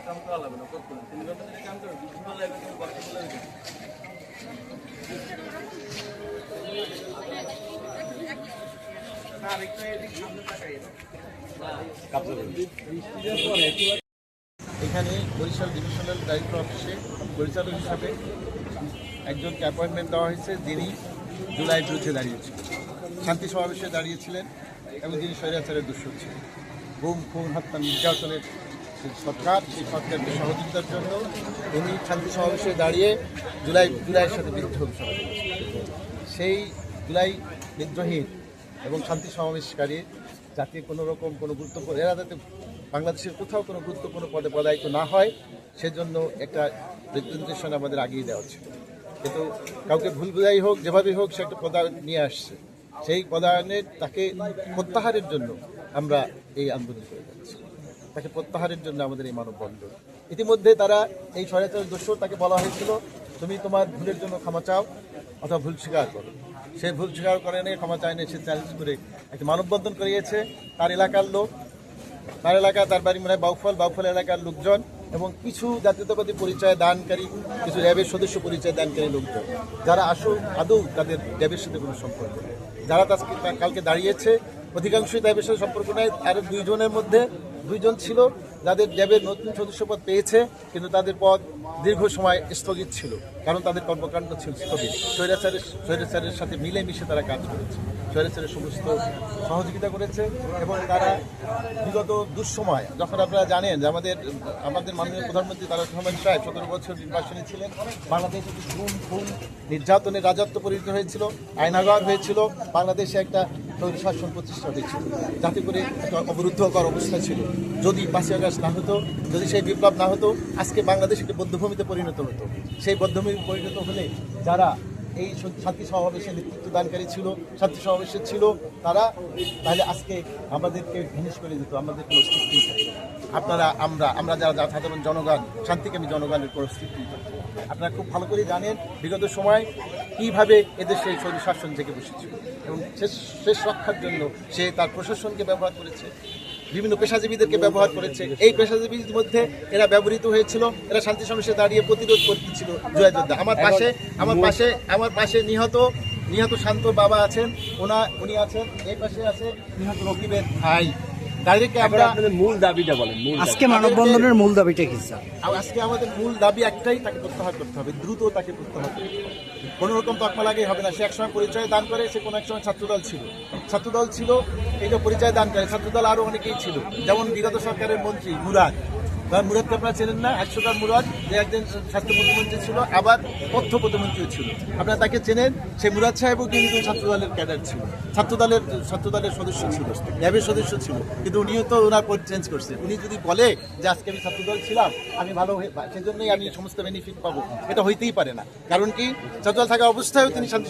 काम करा লাগবে না করতে তিনি বেতনের কাম করে বিভিন্ন লাগবে তো বাকি লাগবে না একটু এদিক সামনে তাকাই এখানে বরিশাল ডিভিশনাল ডাইরেক্টর অফিসে পরিচালক হিসাবে একজনকে অ্যাপয়েন্টমেন্ট দেওয়া হয়েছে, যিনি জুলাইয়ের বিরুদ্ধে দাঁড়িয়েছিলেন, শান্তি সমাবেশে দাঁড়িয়েছিলেন এবং যিনি স্বৈরাচারের দোষর ছিলেন। গুম খুন হত্যা নির্যাতনের সরকার, সেই সরকারকে সহযোগিতার জন্য উনি শান্তি সমাবেশে দাঁড়িয়ে জুলাইয়ের সাথে বিদ্রোহ ঘোষণা করেছেন। সেই জুলাই বিদ্রোহীর এবং শান্তি সমাবেশকারী যাতে কোনো রকম কোনো গুরুত্বপূর্ণ, এরা যাতে বাংলাদেশের কোথাও কোনো গুরুত্বপূর্ণ পদে পদায়িত না হয়, সেজন্য একটা নির্দেশনা আমাদের আগিয়ে দেওয়া ছিল। কিন্তু কাউকে ভুল বোঝাই হোক, যেভাবেই হোক, সে একটা পদায়ন নিয়ে আসছে। সেই পদায়নের তাকে প্রত্যাহারের জন্য আমরা এই আন্দোলন করে যাচ্ছি, তাকে প্রত্যাহারের জন্য আমাদের এই মানববন্ধন। ইতিমধ্যে তারা এই স্বৈরাচারের দোষর, তাকে বলা হয়েছিল তুমি তোমার ভুলের জন্য ক্ষমা চাও অথবা ভুল স্বীকার করো। সে ভুল স্বীকার করে নিয়ে ক্ষমা চায় না, সে চ্যালেঞ্জ করে একটা মানববন্ধন করিয়েছে। তার এলাকার লোক, তার এলাকা, তার বাড়ি মনে হয় বাউফল এলাকার লোকজন এবং কিছু জাতীয়তাবাদী পরিচয় দানকারী, কিছু র্যাবের সদস্য পরিচয় দানকারী লোকজন, যারা আদৌ তাদের র্যাবের সাথে কোনো সম্পর্ক নেই, যারা কালকে দাঁড়িয়েছে, অধিকাংশই র্যাবের সাথে সম্পর্ক নেই। আরও দুইজনের মধ্যে দুইজন ছিল যাদের র্যাবের নতুন সদস্যপদ পেয়েছে, কিন্তু তাদের পদ দীর্ঘ সময় স্থগিত ছিল, কারণ তাদের কর্মকাণ্ড ছিল স্থগিত। স্বৈরাচারের সাথে মিলেমিশে তারা কাজ করেছে, স্বৈরাচারের সমস্ত সহযোগিতা করেছে এবং তারা বিগত দুঃসময়, যখন আপনারা জানেন যে আমাদের মাননীয় প্রধানমন্ত্রী তারেক রহমান সাহেব 17 বছর নির্বাসনে ছিলেন, বাংলাদেশে গুম খুন নির্যাতনের রাজত্ব পরিণত হয়েছিল, আইনাগর হয়েছিল, বাংলাদেশে একটা শাসন প্রতিষ্ঠা হয়েছিল, যাতে করে একটা অবরুদ্ধকর অবস্থা ছিল। যদি 5ই আগস্ট না হতো, যদি সেই বিপ্লব না হতো, আজকে বাংলাদেশ একটি বধ্যভূমিতে পরিণত হতো। সেই বধ্যভূমি পরিণত হলে যারা এই শান্তি সমাবেশে নেতৃত্ব দানকারী ছিল, শান্তি সমাবেশে ছিল, তারা তাহলে আজকে আমাদেরকে ভূমিষ্ঠ করে দিত, আমাদের কোনো অস্তিত্বই থাকতো। আমরা যারা সাধারণ জনগণ, শান্তিকামী জনগণের কোনো অস্তিত্বই থাকতো। আপনারা খুব ভালো করে জানেন বিগত সময় কীভাবে এদেশে এই স্বৈর শাসন থেকে বসেছিল এবং শেষ রক্ষার জন্য সে তার প্রশাসনকে ব্যবহার করেছে, বিভিন্ন পেশাজীবীদেরকে ব্যবহার করেছে। এই পেশাজীবীর মধ্যে এরা ব্যবহৃত হয়েছিল, এরা শান্তি সমাবেশে দাঁড়িয়ে প্রতিরোধ করতেছিল জুলাই যোদ্ধা। আমার পাশে নিহত শান্ত বাবা আছেন, উনি আছেন, এই পাশে আছে নিহত রকিবের ভাই। তাদেরকে আমরা মূল দাবিটা বলেন, আজকে মানববন্ধনের মূল দাবিটা কি স্যার? আজকে আমাদের মূল দাবি একটাই, তাকে প্রত্যাহার করতে হবে, দ্রুত তাকে প্রত্যাহার করতে হবে। কোনো রকম তকমা লাগেই হবে না। সে একসময় পরিচয় দান করে, সে কোনো এক সময় ছাত্রদল ছিল, এই যে পরিচয় দান করে। ছাত্রদল আরও অনেকেই ছিল, যেমন বিগত সরকারের মন্ত্রী মুরাদকে আপনারা চেনেন না? 100টার মুরাদ, যে একজন স্বাস্থ্য প্রতিমন্ত্রী ছিল, আবার তথ্য প্রতিমন্ত্রীও ছিল, আপনারা তাকে চেনেন। সেই মুরাদ সাহেবও কিন্তু ছাত্রদলের ক্যাডার ছিল, ছাত্রদলের সদস্য ছিল, র্যাবের সদস্য ছিল, কিন্তু উনিও তো ওনার পদ চেঞ্জ করছে। উনি যদি বলে যে আজকে আমি ছাত্রদল ছিলাম, আমি ভালো সেজন্যই আমি সমস্ত বেনিফিট পাবো, এটা হইতেই পারে না। কারণ কি, ছাত্রদল থাকা অবস্থায়ও তিনি শান্তি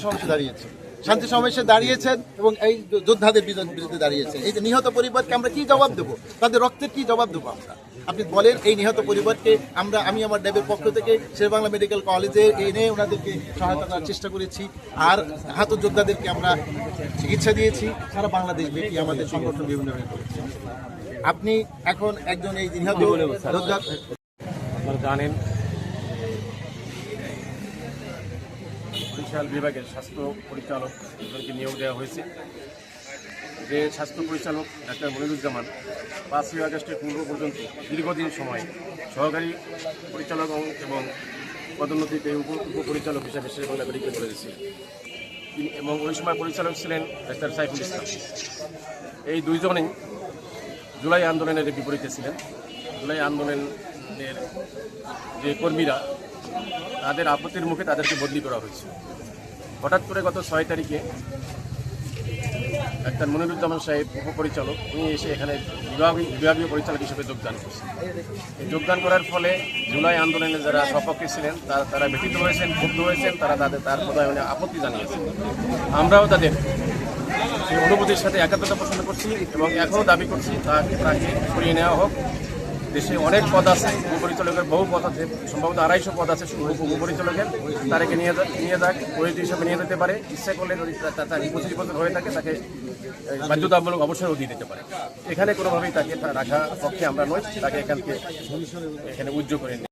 সমাবেশে দাঁড়িয়েছেন এবং এই যোদ্ধাদের বিরুদ্ধে দাঁড়িয়েছেন। এই যে নিহত পরিবারকে আমরা কি জবাব দেবো? তাদের রক্তের কি জবাব দেবো আমরা? আপনি বলেন। এই নিহত পরিবারকে আমি আমার র্যাবের পক্ষ থেকে শেরেবাংলা মেডিকেল কলেজে এনে ওনাদেরকে সহায়তা করার চেষ্টা করেছি, আর আহত যোদ্ধাদেরকে আমরা চিকিৎসা দিয়েছি। সারা বাংলাদেশ ব্যাপী আমাদের সংগঠন বিভিন্নভাবে করেছে। আপনি এখন একজন এই নিহত যোদ্ধা, আপনারা জানেন বরিশাল বিভাগের স্বাস্থ্য পরিচালককে নিয়োগ দেওয়া হয়েছে। যে স্বাস্থ্য পরিচালক ডাক্তার মনিরুজ্জামান 5ই আগস্টের পূর্ব পর্যন্ত দীর্ঘদিন সময় সহকারী পরিচালক এবং পদোন্নতিতে উপপরিচালক হিসাবে শেরেবাংলা মেডিকেল কলেজে ছিলেন এবং ওই সময় পরিচালক ছিলেন ডাক্তার সাইফুল ইসলাম। এই দুইজনেই জুলাই আন্দোলনের বিপরীতে ছিলেন। জুলাই আন্দোলনের যে কর্মীরা, তাদের আপত্তির মুখে তাদেরকে বদলি করা হয়েছে। হঠাৎ করে গত 6 তারিখে ডাক্তার মনিরুজ্জামান সাহেব উপপরিচালক, উনি এসে এখানে বিভাগীয় পরিচালক হিসেবে যোগদান করছেন। এই যোগদান করার ফলে জুলাই আন্দোলনে যারা সপক্ষে ছিলেন তারা ব্যথিত হয়েছেন, ক্ষুব্ধ হয়েছেন, তার পদায়নে আপত্তি জানিয়েছেন। আমরাও তাদের সেই অনুভূতির সাথে একাত্মতা পোষণ করছি এবং এখনও দাবি করছি তাকে সরিয়ে নেওয়া হোক। দেশে অনেক পদ আছে, উপপরিচালকের বহু পদ আছে, সম্ভবত 250 পদ আছে শুধু উপপরিচালকের। তাদেরকে নিয়ে যাক, পরিচিত হিসাবে নিয়ে যেতে পারে। ইচ্ছা করলে যদি তার 25 বছর হয়ে থাকে তাকে বাধ্যতামূলক অবসরও দিয়ে দিতে পারে। এখানে কোনোভাবেই তাকে রাখা পক্ষে আমরা নই, তাকে এখানে উজ্জ্ব করে নিই।